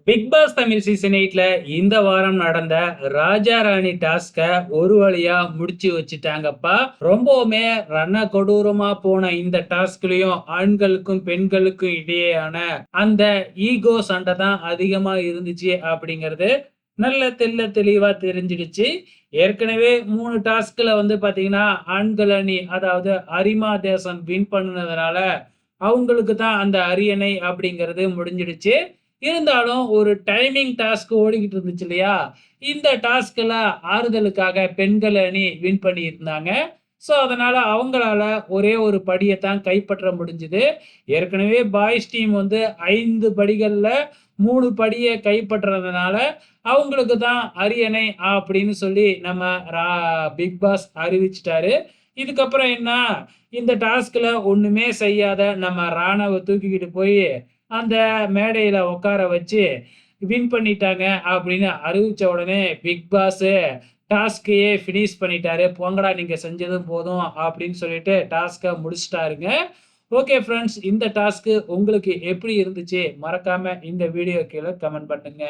Big pass Tamil season 8ல இந்த வாரம் நடந்த ராஜா ராணி டாஸ்க ஒரு வழியா முடிச்சு வச்சுட்டாங்கப்பா. ரொம்பவுமே கொடூரமா போன இந்த டாஸ்க்லயும் ஆண்களுக்கும் பெண்களுக்கும் இடையேயான அந்த ஈகோ சண்டை தான் அதிகமா இருந்துச்சு அப்படிங்கிறது நல்ல தெளிவா தெரிஞ்சிடுச்சு. ஏற்கனவே 3 டாஸ்க்ல பாத்தீங்கன்னா ஆண்கள் அணி, அதாவது அரிமா தேசம் வின் பண்ணுனதுனால அவங்களுக்கு தான் அந்த அரியணை அப்படிங்கிறது முடிஞ்சிடுச்சு. இருந்தாலும் ஒரு டைமிங் டாஸ்க் ஓடிக்கிட்டு இருந்துச்சு இல்லையா? இந்த டாஸ்க்ல ஆறுதலுக்காக பெண்கள் அணி வின் பண்ணியிருந்தாங்க. ஸோ, அதனால அவங்களால ஒரே ஒரு படிய தான் கைப்பற்ற முடிஞ்சது. ஏற்கனவே பாய்ஸ் டீம் 5 படிகள்ல 3 படிய கைப்பற்றதுனால, அவங்களுக்கு தான் அரியணை அப்படின்னு சொல்லி நம்ம ரா பிக் பாஸ் அறிவிச்சுட்டாரு. இதுக்கப்புறம் என்ன? இந்த டாஸ்க்ல ஒண்ணுமே செய்யாத நம்ம ராணவ தூக்கிக்கிட்டு போயி அந்த மேடையில உட்கார வச்சு வின் பண்ணிட்டாங்க அப்படின்னு அறிவிச்ச உடனே பிக் பாஸ் டாஸ்கையே ஃபினிஷ் பண்ணிட்டாரு. போங்கடா நீங்க செஞ்சதும் போதும் அப்படின்னு சொல்லிட்டு டாஸ்க முடிச்சுட்டாருங்க. ஓகே ஃப்ரெண்ட்ஸ், இந்த டாஸ்க் உங்களுக்கு எப்படி இருந்துச்சு? மறக்காம இந்த வீடியோ கீழ கமெண்ட் பண்ணுங்க.